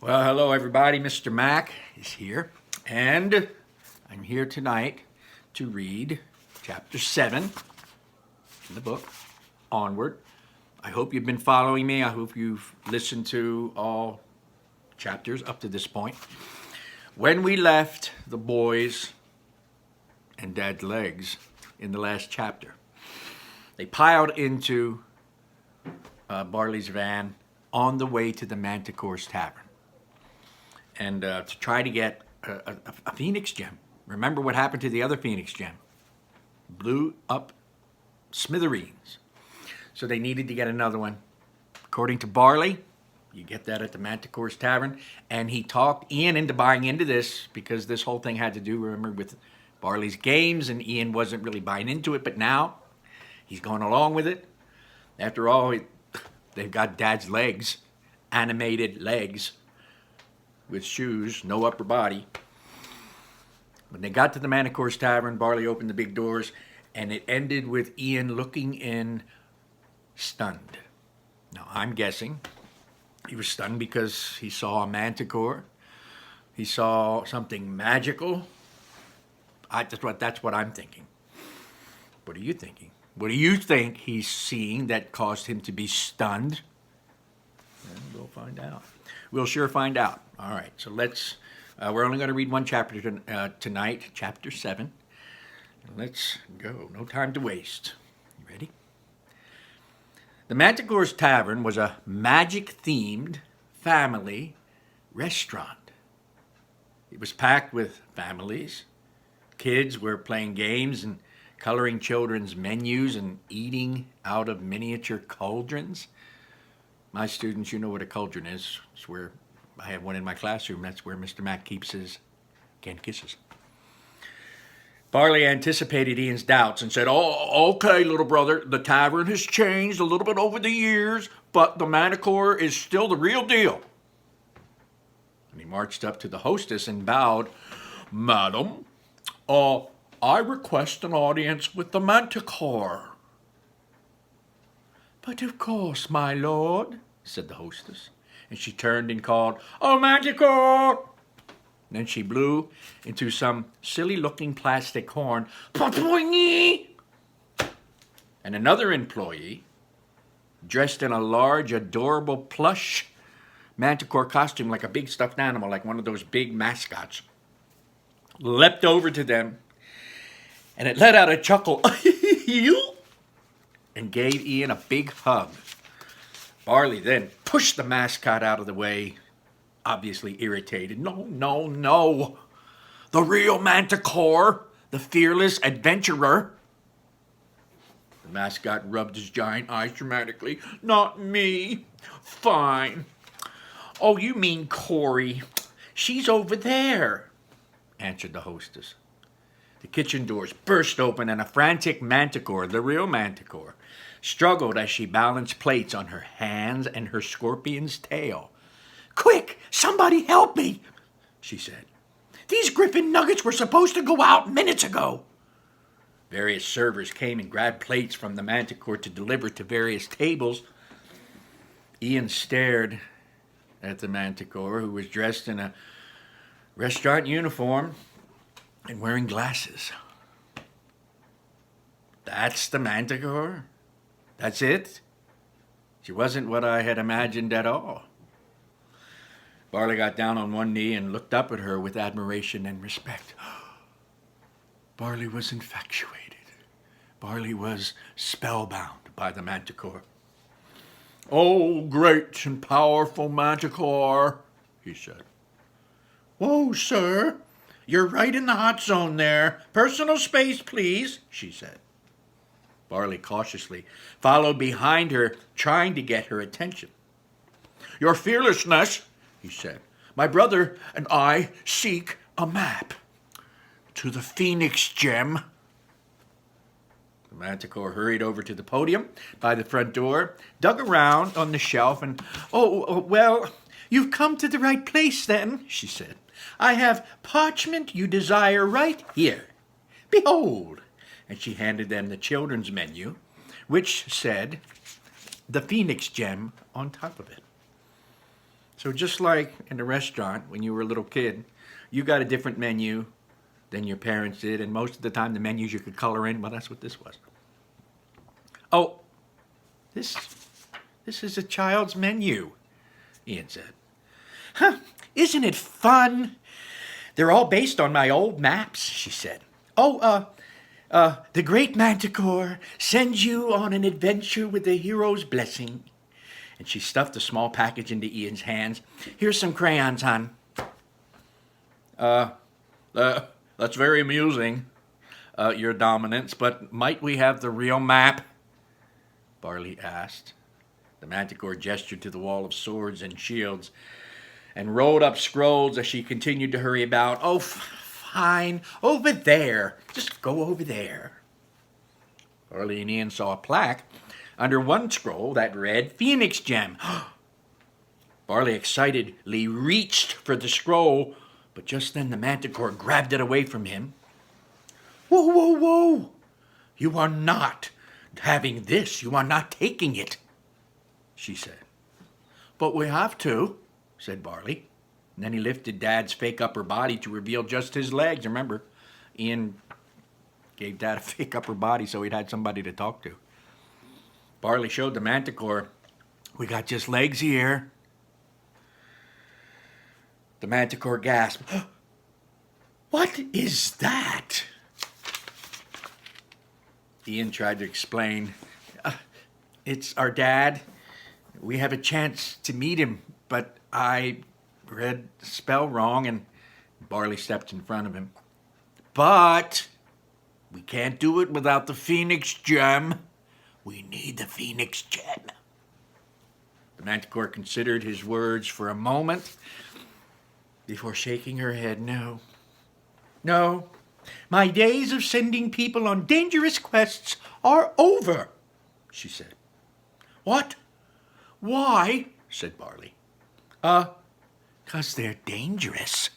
Well, hello everybody. Mr. Mack is here, and I'm here tonight to read chapter 7 in the book, Onward. I hope you've been following me. I hope you've listened to all chapters up to this point. When we left the boys and Dad's legs in the last chapter, they piled into Barley's van on the way to the Manticore's Tavern. And to try to get a Phoenix gem. Remember what happened to the other Phoenix gem? Blew up smithereens. So they needed to get another one. According to Barley, you get that at the Manticore's Tavern. And he talked Ian into buying into this because this whole thing had to do, remember, with Barley's games. And Ian wasn't really buying into it. But now he's going along with it. After all, they've got Dad's legs, animated legs, with shoes, no upper body. When they got to the Manticore's Tavern, Barley opened the big doors, and it ended with Ian looking in, stunned. Now, I'm guessing he was stunned because he saw a Manticore. He saw something magical. That's what I'm thinking. What are you thinking? What do you think he's seeing that caused him to be stunned? And we'll find out. We'll sure find out. All right, so we're only going to read one chapter tonight, chapter 7. Let's go. No time to waste. You ready? The Manticore's Tavern was a magic-themed family restaurant. It was packed with families. Kids were playing games and coloring children's menus and eating out of miniature cauldrons. My students, you know what a cauldron is. It's where I have one in my classroom. That's where Mr. Mack keeps his canned kisses. Barley anticipated Ian's doubts and said, "Oh, okay, little brother, the tavern has changed a little bit over the years, but the Manticore is still the real deal." And he marched up to the hostess and bowed. "Madam, I request an audience with the Manticore." "But of course, my lord," said the hostess. And she turned and called, "Oh, Manticore!" Then she blew into some silly-looking plastic horn. "Popoingy!" And another employee, dressed in a large, adorable plush Manticore costume, like a big stuffed animal, like one of those big mascots, leapt over to them, and it let out a chuckle. "You?" And gave Ian a big hug. Barley then pushed the mascot out of the way, obviously irritated. "No, no, no. The real Manticore, the fearless adventurer." The mascot rubbed his giant eyes dramatically. "Not me. Fine. Oh, you mean Corey. She's over there," answered the hostess. The kitchen doors burst open and a frantic Manticore, the real Manticore, struggled as she balanced plates on her hands and her scorpion's tail. "Quick, somebody help me," she said. "These Griffin nuggets were supposed to go out minutes ago." Various servers came and grabbed plates from the Manticore to deliver to various tables. Ian stared at the Manticore, who was dressed in a restaurant uniform and wearing glasses. That's the Manticore? That's it? She wasn't what I had imagined at all. Barley got down on one knee and looked up at her with admiration and respect. Barley was infatuated. Barley was spellbound by the Manticore. "Oh, great and powerful Manticore," he said. "Whoa, sir. You're right in the hot zone there. Personal space, please," she said. Barley cautiously followed behind her, trying to get her attention. "Your fearlessness," he said. "My brother and I seek a map to the Phoenix gem." The Manticore hurried over to the podium by the front door, dug around on the shelf, and, well, you've come to the right place then," she said. "I have parchment you desire right here. Behold." And she handed them the children's menu, which said the Phoenix gem on top of it. So just like in the restaurant when you were a little kid, you got a different menu than your parents did, and most of the time the menus you could color in, well, that's what this was. Oh, this is a child's menu, Ian said. Huh, isn't it fun? They're all based on my old maps, she said. Oh, the great Manticore sends you on an adventure with the hero's blessing. And she stuffed a small package into Ian's hands. Here's some crayons, hon. That's very amusing, your dominance, but might we have the real map? Barley asked. The Manticore gestured to the wall of swords and shields and rolled up scrolls as she continued to hurry about. Oh, fine. Over there. Just go over there. Barley and Ian saw a plaque under one scroll that read Phoenix Gem. Barley excitedly reached for the scroll, but just then the Manticore grabbed it away from him. Whoa, whoa, whoa! You are not having this. You are not taking it, she said. But we have to, said Barley. And then he lifted Dad's fake upper body to reveal just his legs. Remember, Ian gave Dad a fake upper body so he'd had somebody to talk to. Barley showed the Manticore, we got just legs here. The Manticore gasped. What is that? Ian tried to explain. It's our dad. We have a chance to meet him, but I read the spell wrong, and Barley stepped in front of him. But we can't do it without the Phoenix Gem. We need the Phoenix Gem. The Manticore considered his words for a moment before shaking her head. No. No. My days of sending people on dangerous quests are over, she said. What? Why? Said Barley. 'Cause they're dangerous.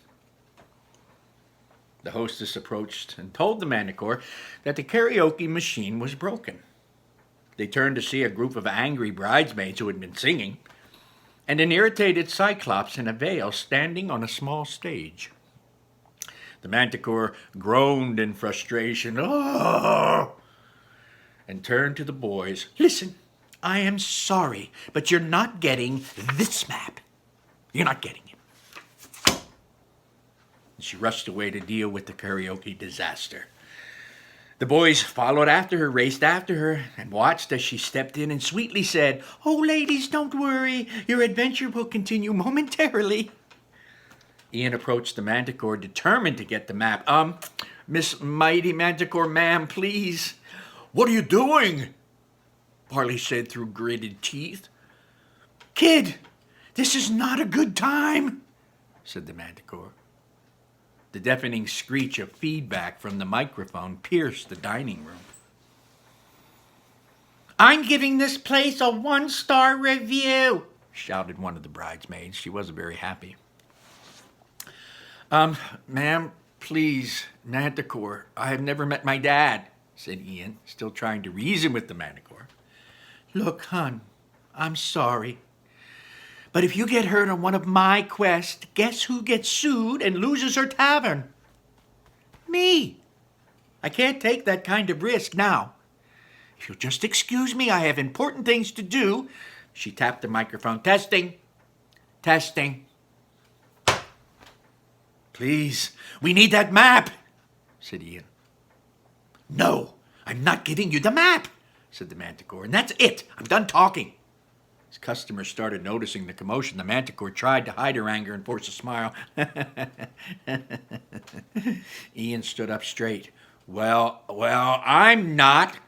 The hostess approached and told the Manticore that the karaoke machine was broken. They turned to see a group of angry bridesmaids who had been singing, and an irritated Cyclops in a veil standing on a small stage. The Manticore groaned in frustration, oh, and turned to the boys. Listen, I am sorry, but you're not getting this map. You're not getting it. And she rushed away to deal with the karaoke disaster. The boys followed after her, raced after her, and watched as she stepped in and sweetly said, Oh, ladies, don't worry. Your adventure will continue momentarily. Ian approached the Manticore, determined to get the map. Miss Mighty Manticore, ma'am, please. What are you doing? Barley said through gritted teeth. Kid, this is not a good time, said the Manticore. The deafening screech of feedback from the microphone pierced the dining room. I'm giving this place a 1-star review, shouted one of the bridesmaids. She wasn't very happy. Ma'am, please, Manticore, I have never met my dad, said Ian, still trying to reason with the Manticore. Look, hon, I'm sorry. But if you get hurt on one of my quests, guess who gets sued and loses her tavern? Me. I can't take that kind of risk now. If you'll just excuse me, I have important things to do. She tapped the microphone. Testing. Testing. Please, we need that map, said Ian. No, I'm not giving you the map, said the Manticore, and that's it. I'm done talking. As customers started noticing the commotion, the Manticore tried to hide her anger and force a smile. Ian stood up straight. Well, I'm not.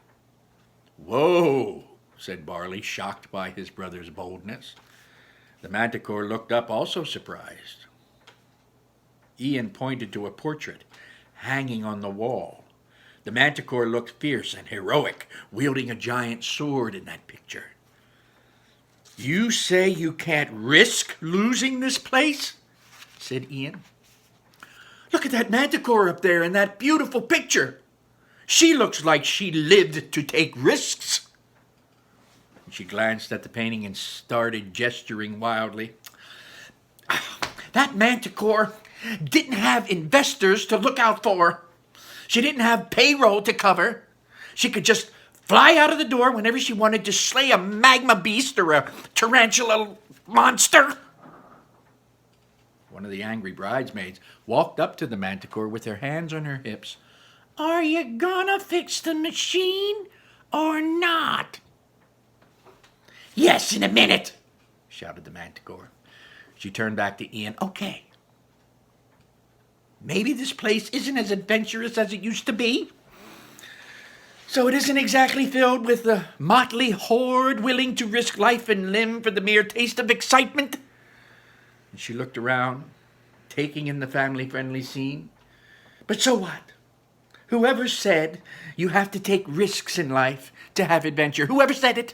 Whoa, said Barley, shocked by his brother's boldness. The Manticore looked up, also surprised. Ian pointed to a portrait hanging on the wall. The Manticore looked fierce and heroic, wielding a giant sword in that picture. You say you can't risk losing this place? Said Ian. Look at that Manticore up there in that beautiful picture. She looks like she lived to take risks. She glanced at the painting and started gesturing wildly. That Manticore didn't have investors to look out for. She didn't have payroll to cover. She could just fly out of the door whenever she wanted to slay a magma beast or a tarantula monster. One of the angry bridesmaids walked up to the Manticore with her hands on her hips. "Are you gonna fix the machine or not?" "Yes, in a minute," shouted the Manticore. She turned back to Ian. "Okay. Maybe this place isn't as adventurous as it used to be. So it isn't exactly filled with the motley horde willing to risk life and limb for the mere taste of excitement." And she looked around, taking in the family-friendly scene. "But so what? Whoever said you have to take risks in life to have adventure? Whoever said it?"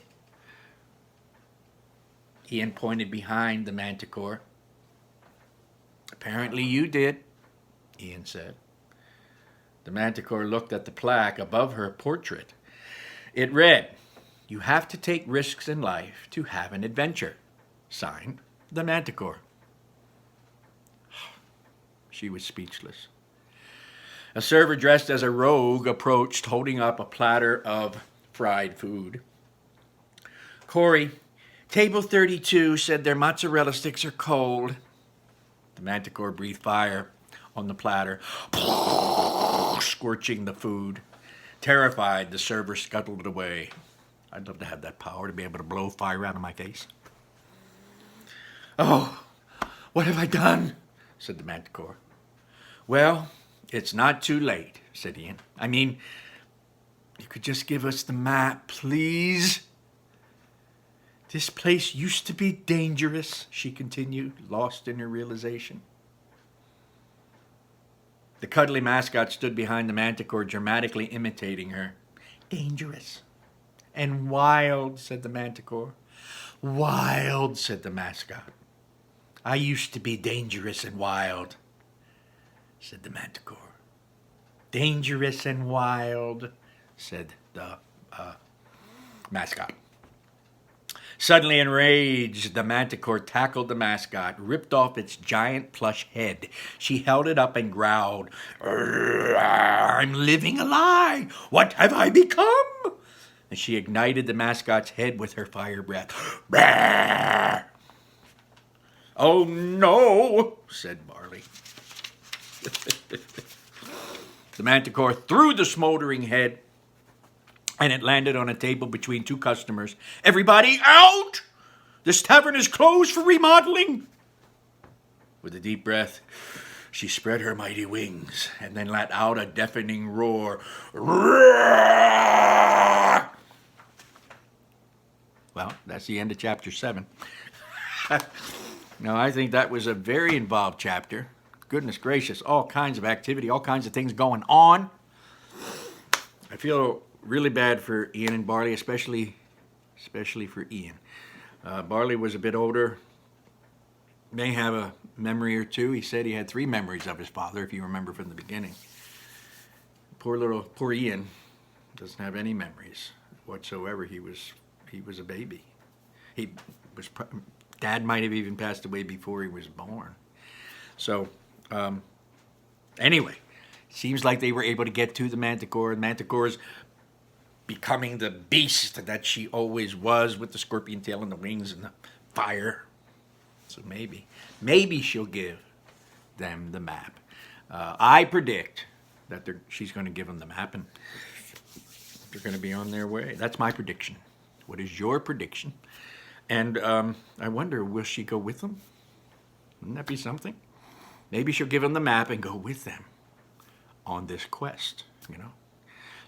Ian pointed behind the Manticore. "Apparently you did," Ian said. The Manticore looked at the plaque above her portrait. It read, "You have to take risks in life to have an adventure." Signed, the Manticore. She was speechless. A server dressed as a rogue approached, holding up a platter of fried food. "Corey, table 32 said their mozzarella sticks are cold." The Manticore breathed fire on the platter, scorching the food. Terrified, the server scuttled away. I'd love to have that power, to be able to blow fire out of my face. "Oh, what have I done?" said the Manticore. "Well, it's not too late," said Ian. "I mean, you could just give us the map, please." "This place used to be dangerous," she continued, lost in her realization. The cuddly mascot stood behind the Manticore, dramatically imitating her. "Dangerous and wild," said the Manticore. "Wild," said the mascot. "I used to be dangerous and wild," said the Manticore. "Dangerous and wild," said the mascot. Suddenly enraged, the Manticore tackled the mascot, ripped off its giant plush head. She held it up and growled, "I'm living a lie! What have I become?" And she ignited the mascot's head with her fire breath. "Oh no," said Barley. The Manticore threw the smoldering head, and it landed on a table between two customers. "Everybody out! This tavern is closed for remodeling." With a deep breath, she spread her mighty wings and then let out a deafening roar. Well, that's the end of chapter 7. Now, I think that was a very involved chapter. Goodness gracious, all kinds of activity, all kinds of things going on. I feel really bad for Ian and Barley, especially for Ian. Barley was a bit older, may have a memory or two. He said he had 3 memories of his father, if you remember from the beginning. Poor Ian doesn't have any memories whatsoever. He was a baby. Dad might have even passed away before he was born. So, anyway, seems like they were able to get to the Manticore. And Manticore's becoming the beast that she always was, with the scorpion tail and the wings and the fire. So maybe she'll give them the map. I predict that she's going to give them the map, and they're going to be on their way. That's my prediction. What is your prediction? And I wonder, will she go with them? Wouldn't that be something? Maybe she'll give them the map and go with them on this quest, you know.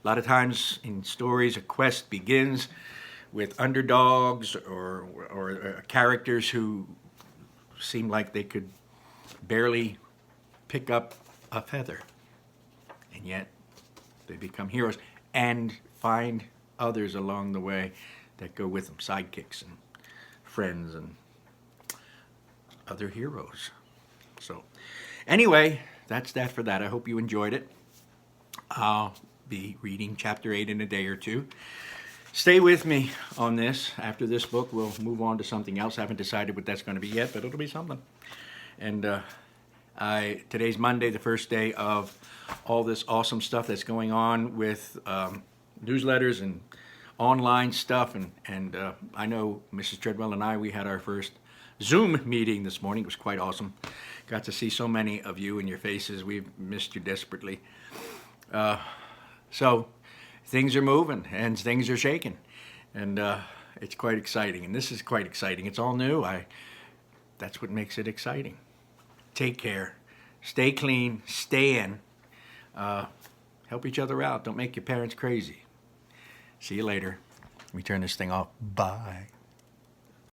A lot of times in stories, a quest begins with underdogs or characters who seem like they could barely pick up a feather. And yet they become heroes and find others along the way that go with them, sidekicks and friends and other heroes. So anyway, that's that for that. I hope you enjoyed it. I'll be reading chapter 8 in a day or two. Stay with me on this. After this book, we'll move on to something else. I haven't decided what that's going to be yet, but it'll be something. And today's Monday, the first day of all this awesome stuff that's going on with newsletters and online stuff. And I know Mrs. Treadwell and we had our first Zoom meeting this morning. It was quite awesome. Got to see so many of you and your faces. We've missed you desperately. So things are moving and things are shaking. And it's quite exciting. And this is quite exciting. It's all new. That's what makes it exciting. Take care. Stay clean. Stay in. Help each other out. Don't make your parents crazy. See you later. Let me turn this thing off. Bye.